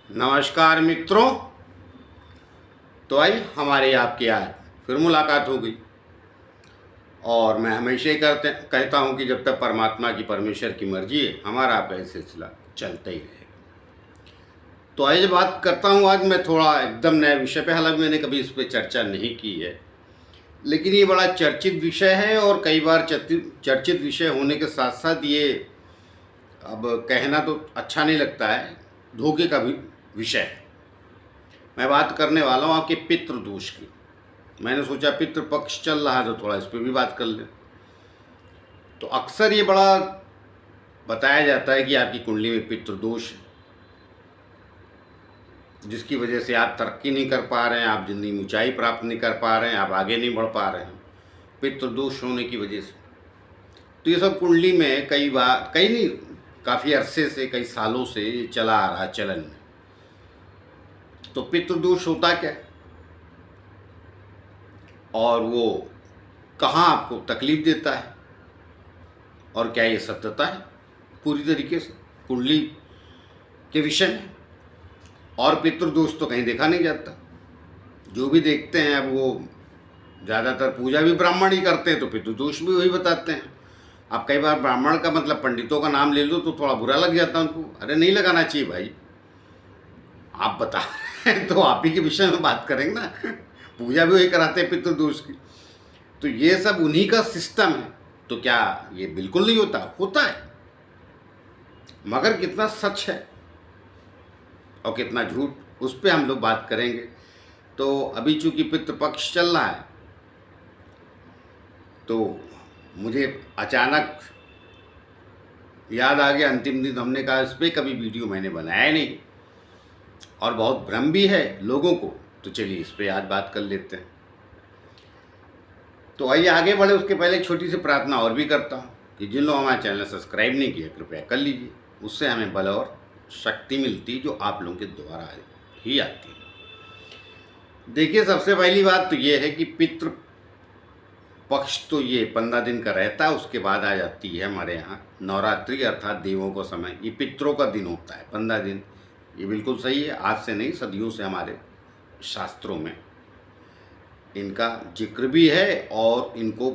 नमस्कार मित्रों। तो आई हमारे आपके आज फिर मुलाकात हो गई। और मैं हमेशा ही कहता हूँ कि जब तक परमात्मा की परमेश्वर की मर्जी है हमारा आपका ये सिलसिला चलता ही रहेगा। तो आज बात करता हूँ, आज मैं थोड़ा एकदम नए विषय पे, हालांकि मैंने कभी इस पर चर्चा नहीं की है, लेकिन ये बड़ा चर्चित विषय है। और कई बार चर्चित विषय होने के साथ साथ ये, अब कहना तो अच्छा नहीं लगता है, धोखे का भी विषय है। मैं बात करने वाला हूँ आपके पितृदोष की। मैंने सोचा पितृपक्ष चल रहा है तो थोड़ा इस पर भी बात कर लें। तो अक्सर ये बड़ा बताया जाता है कि आपकी कुंडली में पितृदोष है, जिसकी वजह से आप तरक्की नहीं कर पा रहे हैं, आप जिंदगी में ऊंचाई प्राप्त नहीं कर पा रहे हैं, आप आगे नहीं बढ़ पा रहे हैं पितृदोष होने की वजह से। तो ये सब कुंडली में कई बार, कई नहीं, काफ़ी अरसे से, कई सालों से ये चला आ रहा है चलन में। तो पितृदोष होता क्या है और वो कहाँ आपको तकलीफ देता है और क्या ये सत्यता है पूरी तरीके से कुंडली के विषय में। और पितृदोष तो कहीं देखा नहीं जाता, जो भी देखते हैं अब वो ज़्यादातर पूजा भी ब्राह्मण ही करते हैं तो पितृदोष भी वही बताते हैं। आप कई बार ब्राह्मण का मतलब पंडितों का नाम ले लो तो थोड़ा बुरा लग जाता है उनको, अरे नहीं लगाना चाहिए भाई, आप बता रहे हैं तो आप ही के विषय में बात करेंगे ना। पूजा भी वही कराते हैं पितृदोष की। तो ये सब उन्हीं का सिस्टम है। तो क्या ये बिल्कुल नहीं होता? होता है, मगर कितना सच है और कितना झूठ, उस पर हम लोग बात करेंगे। तो अभी चूंकि पितृपक्ष चल रहा है तो मुझे अचानक याद आ गया, अंतिम दिन हमने कहा इस पर कभी वीडियो मैंने बनाया नहीं और बहुत भ्रम भी है लोगों को, तो चलिए इस पर आज बात कर लेते हैं। तो आइए आगे बढ़े, उसके पहले एक छोटी सी प्रार्थना और भी करता हूँ कि जिन लोगों हमारे चैनल सब्सक्राइब नहीं किया कृपया कर लीजिए, उससे हमें बल और शक्ति मिलती जो आप लोगों के द्वारा ही आती है। देखिए, सबसे पहली बात तो ये है कि पितृ पक्ष तो ये 15 दिन का रहता है, उसके बाद आ जाती है हमारे यहाँ नवरात्रि, अर्थात देवों का समय। ये पितरों का दिन होता है 15 दिन, ये बिल्कुल सही है, आज से नहीं सदियों से हमारे शास्त्रों में इनका जिक्र भी है और इनको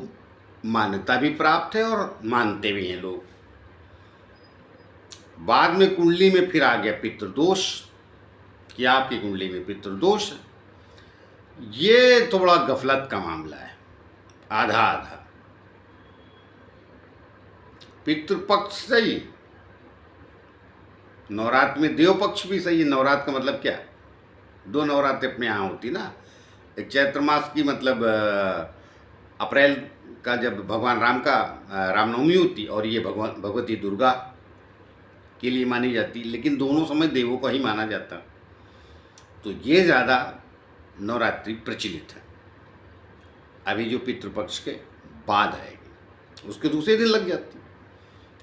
मान्यता भी प्राप्त है और मानते भी हैं लोग। बाद में कुंडली में फिर आ गया पितृदोष, कि आपकी कुंडली में पितृदोष है। ये थोड़ा गफलत का मामला है, आधा आधा। पितृपक्ष सही, नवरात्र में देव पक्ष भी सही है। नवरात्र का मतलब क्या? 2 नवरात्र अपने यहाँ होती ना, एक चैत्र मास की, मतलब अप्रैल का जब भगवान राम का रामनवमी होती, और ये भगवती दुर्गा के लिए मानी जाती, लेकिन दोनों समय देवों को ही माना जाता। तो ये ज़्यादा नवरात्रि प्रचलित है। अभी जो पितृपक्ष के बाद आएगी उसके दूसरे दिन लग जाती,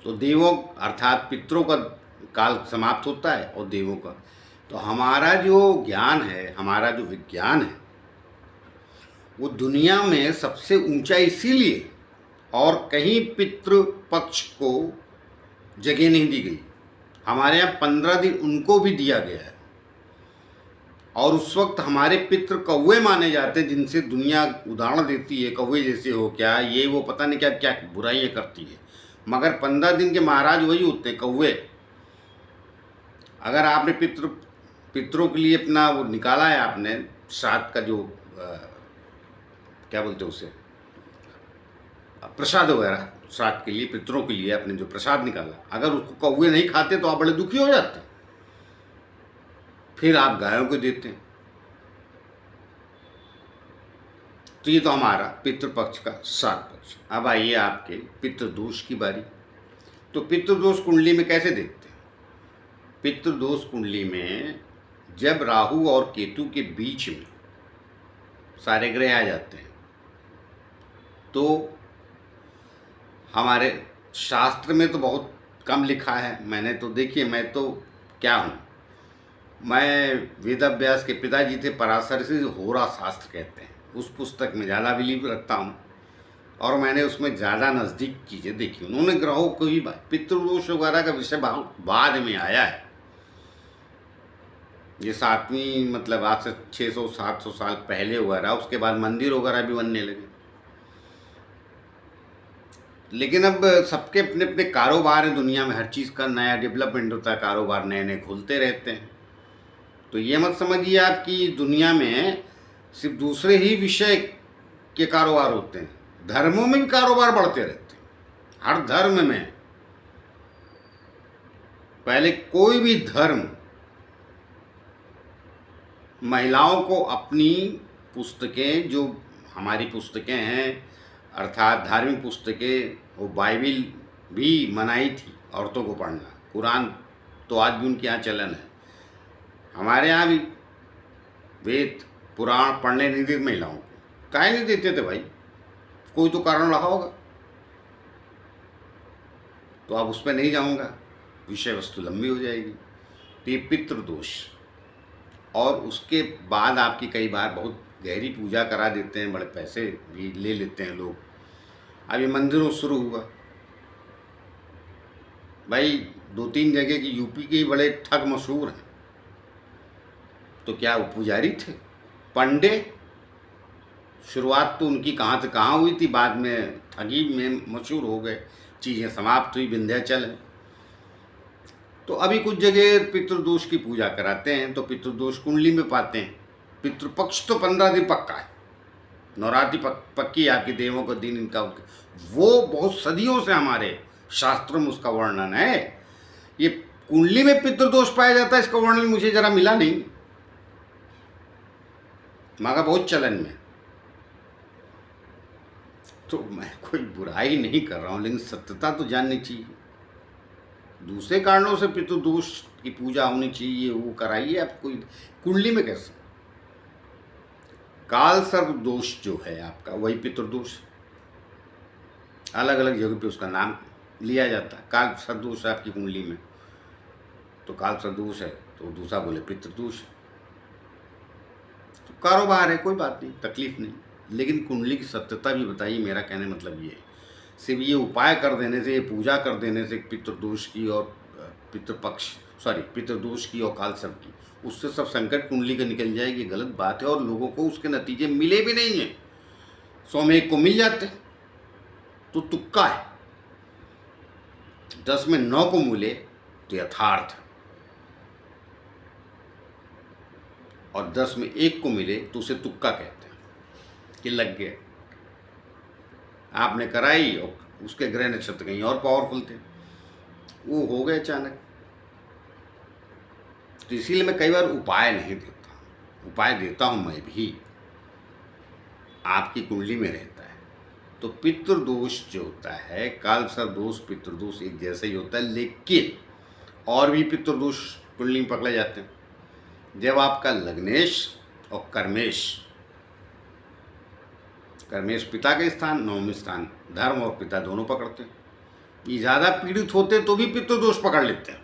तो देवों अर्थात पितरों का काल समाप्त होता है और देवों का। तो हमारा जो ज्ञान है, हमारा जो विज्ञान है, वो दुनिया में सबसे ऊंचा इसीलिए, और कहीं पितृपक्ष को जगह नहीं दी गई। हमारे यहाँ 15 दिन उनको भी दिया गया है, और उस वक्त हमारे पितृ कौवे माने जाते हैं, जिनसे दुनिया उदाहरण देती है कौवे जैसे हो क्या, ये वो पता नहीं क्या क्या बुराइयाँ करती है, मगर 15 दिन के महाराज वही होते हैं, कौवे। अगर आपने पितरों के लिए अपना वो निकाला है, आपने श्राद्ध का जो क्या बोलते हैं उसे, प्रसाद वगैरह, श्राद्ध के लिए पितरों के लिए आपने जो प्रसाद निकाला, अगर उसको कौवे नहीं खाते तो आप बड़े दुखी हो जाते, फिर आप गायों को देते हैं। तो ये तो हमारा पितृपक्ष का श्राद्ध पक्ष। अब आइए आपके पितृदोष की बारी। तो पितृदोष कुंडली में कैसे देखते हैं? पितृदोष कुंडली में जब राहु और केतु के बीच में सारे ग्रह आ जाते हैं, तो हमारे शास्त्र में तो बहुत कम लिखा है। मैंने तो देखिए, मैं तो क्या हूँ, मैं वेदाभ्यास के पिताजी थे पराशर से, होरा शास्त्र कहते हैं, उस पुस्तक में ज़्यादा बिलीव रखता हूँ और मैंने उसमें ज़्यादा नज़दीक चीज़ें देखी। उन्होंने ग्रहों को ही, पितृदोष वगैरह का विषय बाद में आया है, ये 7वीं मतलब आज से 600-700 साल पहले हुआ रहा, उसके बाद मंदिर वगैरह भी बनने लगे। लेकिन अब सबके अपने अपने कारोबार हैं दुनिया में, हर चीज़ का नया डेवलपमेंट होता है, कारोबार नए नए खुलते रहते हैं। तो ये मत समझिए आप कि दुनिया में सिर्फ दूसरे ही विषय के कारोबार होते हैं, धर्मों में भी कारोबार बढ़ते रहते हैं। हर धर्म में पहले कोई भी धर्म महिलाओं को अपनी पुस्तकें, जो हमारी पुस्तकें हैं अर्थात धार्मिक पुस्तकें, वो बाइबिल भी मनाई थी औरतों को पढ़ना, कुरान तो आज भी उनके यहाँ चलन है। हमारे यहाँ भी वेद पुराण पढ़ने नहीं देते महिलाओं को। काहे नहीं देते थे भाई? कोई तो कारण रहा होगा, तो अब उस पर नहीं जाऊँगा, विषय वस्तु लंबी हो जाएगी। तो ये पितृदोष, और उसके बाद आपकी कई बार बहुत गहरी पूजा करा देते हैं, बड़े पैसे भी ले लेते हैं लोग। अब ये मंदिरों से शुरू हुआ भाई, 2-3 जगह की यूपी के बड़े ठग मशहूर हैं। तो क्या वो पुजारी थे? पंडे? शुरुआत तो उनकी कहाँ से कहाँ हुई थी, बाद में ठगी में मशहूर हो गए, चीज़ें समाप्त हुई, विंध्याचल है। तो अभी कुछ जगह पितृदोष की पूजा कराते हैं, तो पितृदोष कुंडली में पाते हैं। पितृपक्ष तो 15 दिन पक्का है, नवरात्रि पक्की, आपके देवों का दिन इनका, वो बहुत सदियों से हमारे शास्त्रों में उसका वर्णन है। ये कुंडली में पितृदोष पाया जाता है, इसका वर्णन मुझे जरा मिला नहीं, मगर बहुत चलन में। तो मैं कोई बुराई नहीं कर रहा हूँ, लेकिन सत्यता तो जाननी चाहिए। दूसरे कारणों से पितृदोष की पूजा होनी चाहिए, वो कराइए आप, कोई कुंडली में कैसे? काल सर्प दोष जो है आपका, वही पितृदोष, अलग अलग जगह पे उसका नाम लिया जाता है। काल सर्प दोष है आपकी कुंडली में, तो काल सर्प दोष है, तो दूसरा बोले पितृदोष है। तो कारोबार है, कोई बात नहीं, तकलीफ नहीं, लेकिन कुंडली की सत्यता भी बताइए। मेरा कहने मतलब ये है, सिर्फ ये उपाय कर देने से, ये पूजा कर देने से पितृदोष की और पितृदोष की और काल सर्प की, उससे सब संकट कुंडली का निकल जाएगी, गलत बात है। और लोगों को उसके नतीजे मिले भी नहीं हैं, 100 में 1 को मिल जाते तो तुक्का है, 10 में 9 को मिले तो यथार्थ, और 10 में 1 को मिले तो उसे तुक्का कहते हैं कि लग गया। आपने कराई और उसके ग्रह नक्षत्र कहीं और पावरफुल थे, वो हो गए अचानक। तो इसीलिए मैं कई बार उपाय नहीं देता, उपाय देता हूँ मैं भी, आपकी कुंडली में रहता है। तो पितृदोष जो होता है, काल सर्प दोष, पितृदोष एक जैसा ही होता है, लेकिन और भी पितृदोष कुंडली में पकड़े जाते हैं। जब आपका लग्नेश और कर्मेश, कर्मेश पिता के स्थान, नवम स्थान धर्म और पिता दोनों पकड़ते हैं। ये ज़्यादा पीड़ित होते तो भी पितृदोष पकड़ लेते हैं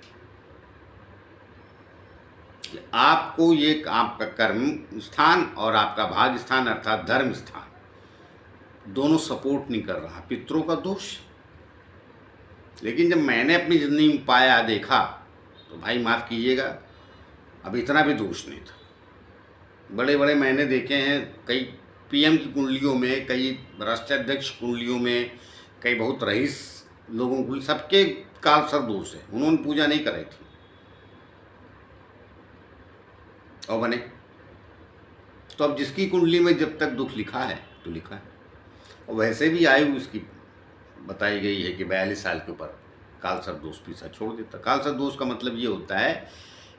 कि आपको ये आपका कर्म स्थान और आपका भाग स्थान अर्थात धर्म स्थान दोनों सपोर्ट नहीं कर रहा, पितरों का दोष। लेकिन जब मैंने अपनी जिंदगी में पाया, देखा, तो भाई माफ़ कीजिएगा, अब इतना भी दोष नहीं था। बड़े बड़े मैंने देखे हैं, कई पीएम की कुंडलियों में, कई राष्ट्राध्यक्ष कुंडलियों में, कई बहुत रईस लोगों को, सबके काल सर्प दोष है, उन्होंने पूजा नहीं कराई थी और बने। तो अब जिसकी कुंडली में जब तक दुख लिखा है तो लिखा है। और वैसे भी आयु उसकी बताई गई है कि 42 साल के ऊपर काल सर्प दोष पीछा छोड़ देता। काल सर्प दोष का मतलब ये होता है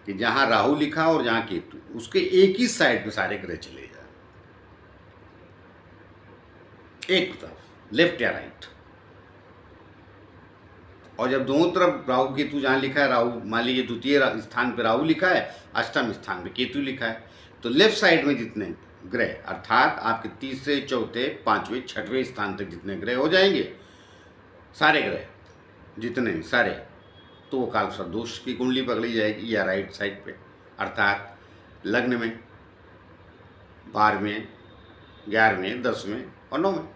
कि जहाँ राहु लिखा और जहाँ केतु, उसके एक ही साइड में सारे ग्रह चले जाए, एक तरफ, लेफ्ट या राइट। और जब दोनों तरफ राहु केतु जहाँ लिखा है, राहु मान लीजिए द्वितीय स्थान पे राहु लिखा है, अष्टम स्थान पे केतु लिखा है, तो लेफ्ट साइड में जितने ग्रह अर्थात आपके तीसरे, चौथे, पांचवें, छठवें स्थान तक जितने ग्रह हो जाएंगे, सारे ग्रह जितने सारे, तो वो काल सर्प दोष की कुंडली पकड़ी जाएगी। या राइट साइड पे अर्थात लग्न में, 12वें, 11वें, 10वें और 9वें।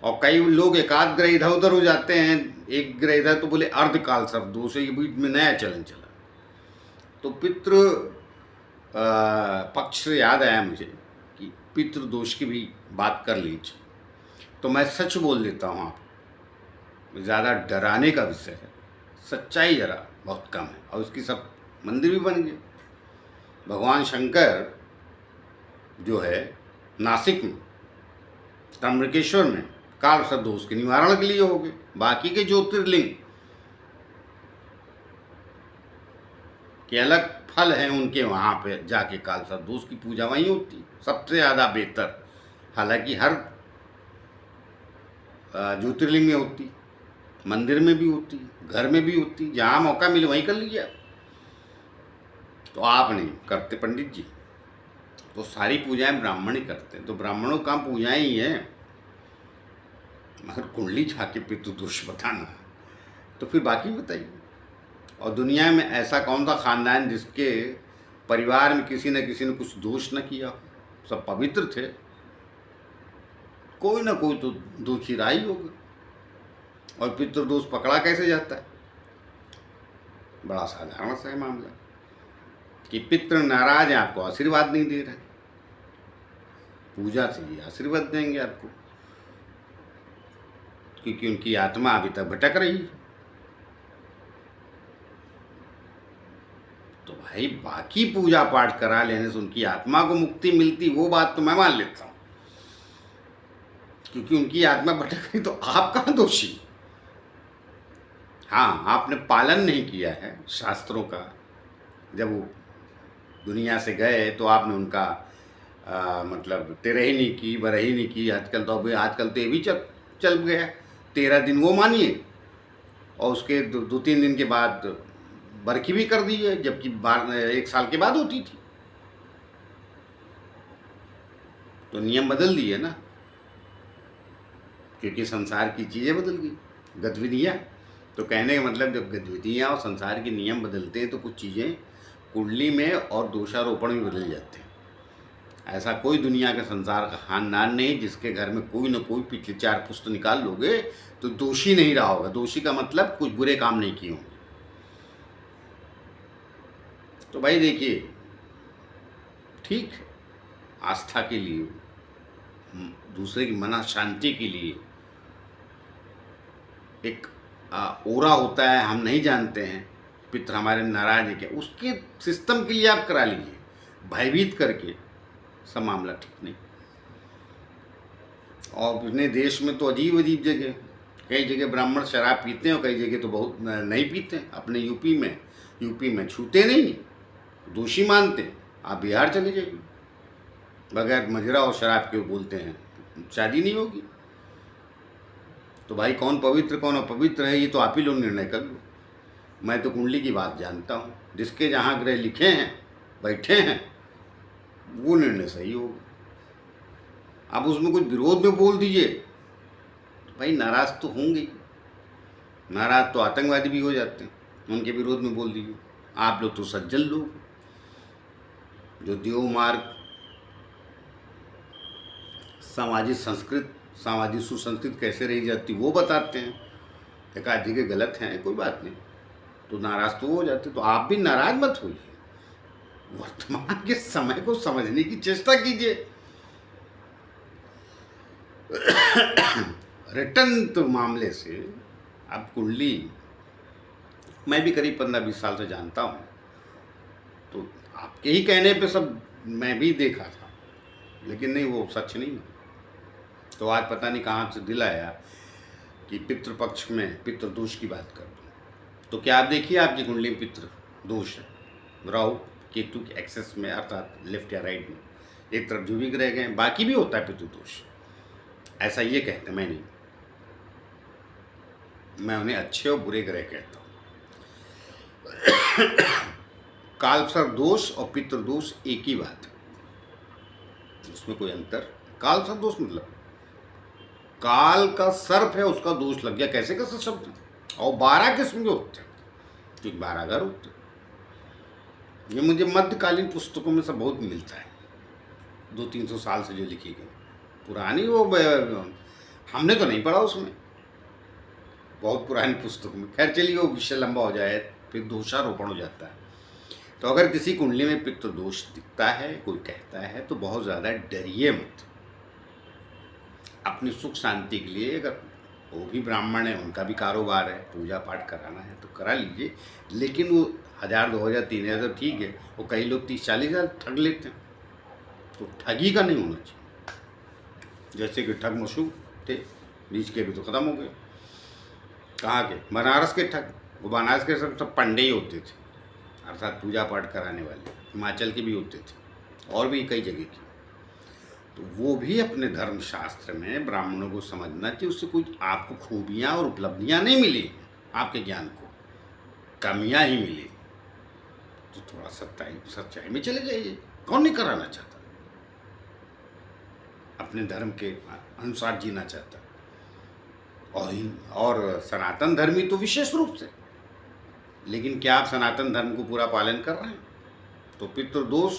और कई लोग एकाध ग्रह इधर उधर हो जाते हैं, एक ग्रह इधर, तो बोले अर्धकाल सर्प दोष है, ये बीच में नया चलन चला। तो पितृ पक्ष से याद आया मुझे कि पितृदोष की भी बात कर लीजिए। तो मैं सच बोल देता हूँ आपको, ज़्यादा डराने का विषय है, सच्चाई जरा बहुत कम है। और उसकी सब मंदिर भी बन गए। भगवान शंकर जो है नासिक में, त्र्यंबकेश्वर में काल दोष के निवारण के लिए हो गए। बाकी के ज्योतिर्लिंग के अलग फल हैं उनके, वहाँ पे जाके काल दोष की पूजा वहीं होती, सबसे ज़्यादा बेहतर। हालांकि हर ज्योतिर्लिंग में होती, मंदिर में भी होती, घर में भी होती, जहाँ मौका मिले वहीं कर लीजिए। तो आप नहीं करते पंडित जी, तो सारी पूजाएं ब्राह्मण ही करते हैं। तो ब्राह्मणों का पूजाएं ही हैं, मगर कुंडली झाके पितृदोष बताना, तो फिर बाकी बताइए। और दुनिया में ऐसा कौन सा खानदान जिसके परिवार में किसी न किसी ने कुछ दोष न किया? सब पवित्र थे, कोई ना कोई तो दोषी रहा ही होगा। और पितृदोष पकड़ा कैसे जाता है? बड़ा साधारण सा है मामला कि पितृ नाराज है, आपको आशीर्वाद नहीं दे रहे, पूजा से ही आशीर्वाद देंगे आपको, क्योंकि उनकी आत्मा अभी तक भटक रही है। तो भाई बाकी पूजा पाठ करा लेने से उनकी आत्मा को मुक्ति मिलती, वो बात तो मैं मान लेता हूँ, क्योंकि उनकी आत्मा भटक गई तो आप कहाँ दोषी? हाँ, आपने पालन नहीं किया है शास्त्रों का। जब वो दुनिया से गए तो आपने उनका मतलब तेरही नहीं की, बरही नहीं की। आजकल तो ये भी चल गया, 13 दिन वो मानिए, और उसके दो तीन दिन के बाद बरखी भी कर दी है, जबकि 1 साल के बाद होती थी। तो नियम बदल दिए ना, क्योंकि संसार की चीज़ें बदल गई, गतिविधियाँ। तो कहने का मतलब जब गतिविधियाँ और संसार के नियम बदलते हैं तो कुछ चीज़ें कुंडली में और दोषारोपण में बदल जाते हैं। ऐसा कोई दुनिया के संसार का खानदान नहीं जिसके घर में कोई न कोई पिछले 4 पुश्त निकाल लोगे तो दोषी नहीं रहा होगा। दोषी का मतलब कुछ बुरे काम नहीं किए होंगे। तो भाई देखिए, ठीक है, आस्था के लिए, दूसरे की मना शांति के लिए एक ओरा होता है, हम नहीं जानते हैं पितृ हमारे नाराज है क्या, उसके सिस्टम के लिए आप करा लीजिए। भयभीत करके सब मामला ठीक नहीं। और अपने देश में तो अजीब अजीब जगह, कई जगह ब्राह्मण शराब पीते हैं और कई जगह तो बहुत नहीं पीते हैं। अपने यूपी में छूते नहीं, दोषी मानते। आप बिहार चले जाइए, बगैर मजरा और शराब के बोलते हैं शादी नहीं होगी। तो भाई कौन पवित्र कौन अपवित्र है, ये तो आप ही लोग निर्णय कर लो। मैं तो कुंडली की बात जानता हूँ, जिसके जहाँ ग्रह लिखे हैं, बैठे हैं, वो निर्णय सही होगा। आप उसमें कुछ विरोध में बोल दीजिए तो भाई नाराज तो होंगे। नाराज तो आतंकवादी भी हो जाते हैं, उनके विरोध में बोल दीजिए। आप लोग तो सज्जन लोग, जो देव मार्ग, सामाजिक सुसंस्कृत कैसे रही जाती वो बताते हैं। एक आधी के गलत हैं, कोई बात नहीं, तो नाराज तो हो जाते। तो आप भी नाराज मत होइए, वर्तमान के समय को समझने की चेष्टा कीजिए। रिटर्न तो मामले से अब कुंडली मैं भी करीब 15-20 साल से जानता हूँ, तो आपके ही कहने पे सब मैं भी देखा था, लेकिन नहीं, वो सच नहीं। तो आज पता नहीं कहाँ से दिल आया कि पितृपक्ष में पितृदोष की बात कर दूँ। तो क्या आप देखिए, आपकी कुंडली में पितृदोष है, राहु केतु के एक्सेस में, अर्थात लेफ्ट या राइट में एक तरफ जो भी ग्रह गए, बाकी भी होता है पितृदोष। ऐसा ये कहते हैं, मैं नहीं, मैं उन्हें अच्छे और बुरे ग्रह कहता हूँ। कालसर्प दोष और पितृदोष एक ही बात है, उसमें कोई अंतर। कालसर्प दोष मतलब काल का सर्प है, उसका दोष लग गया, कैसे कैसे शब्द। और 12 किस्म के होते हैं, क्योंकि 12 घर होते हैं। ये मुझे मध्यकालीन पुस्तकों में सब बहुत मिलता है, 200-300 साल से जो लिखी गई पुरानी, वो हमने तो नहीं पढ़ा उसमें, बहुत पुरानी पुस्तकों में। खैर चलिए, वो विषय लंबा हो जाए, फिर दोषारोपण हो जाता है। तो अगर किसी कुंडली में पितृदोष दिखता है, कोई कहता है, तो बहुत ज़्यादा डरिए मत। अपनी सुख शांति के लिए, अगर वो भी ब्राह्मण है, उनका भी कारोबार है, पूजा पाठ कराना है तो करा लीजिए, लेकिन वो 1000, 2000, 3000 तो ठीक है, वो कई लोग 30-40 हज़ार ठग लेते हैं, तो ठगी का नहीं होना चाहिए। जैसे कि ठग मशहूर थे, बीच के भी तो ख़त्म हो गए। कहाँ के? बनारस के ठग। वो बनारस के सब पंडे ही होते थे, अर्थात पूजा पाठ कराने वाले। हिमाचल के भी होते थे, और भी कई जगह के। तो वो भी अपने धर्मशास्त्र में ब्राह्मणों को समझना चाहिए, उससे कुछ आपको खूबियाँ और उपलब्धियाँ नहीं मिली, आपके ज्ञान को कमियाँ ही मिली। तो थोड़ा सच्चाई में चले जाइए। कौन नहीं कराना चाहता, अपने धर्म के अनुसार जीना चाहता। और सनातन धर्मी तो विशेष रूप से। लेकिन क्या आप सनातन धर्म को पूरा पालन कर रहे हैं? तो पितृदोष,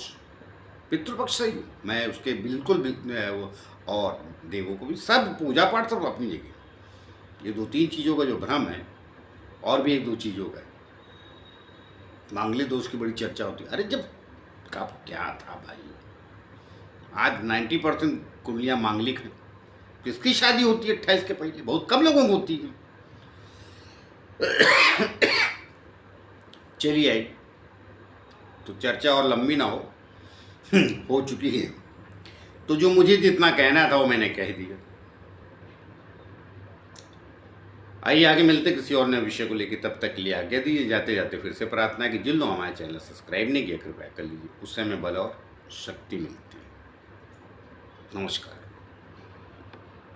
पितृपक्ष सही, मैं उसके बिल्कुल और देवों को भी, सब पूजा पाठ सब अपनी जगह। ये 2-3 चीज़ों का जो भ्रम है, और भी 1-2 चीज़ों का है। मांगलिक दोष की बड़ी चर्चा होती है। अरे जब कब क्या था भाई, आज 90% कुंडलियाँ मांगलिक हैं। किसकी शादी होती है 28 के पहले? बहुत कम लोगों को होती है। चलिए आई, तो चर्चा और लंबी ना हो चुकी है। तो जो मुझे जितना कहना था वो मैंने कह दिया। आइए आगे मिलते किसी और नए विषय को लेकर, तब तक के लिए आज्ञा दीजिए। जाते जाते फिर से प्रार्थना है कि जिन लोग हमारे चैनल सब्सक्राइब नहीं किया, कृपया कर लीजिए, उससे हमें बल और शक्ति मिलती है। नमस्कार।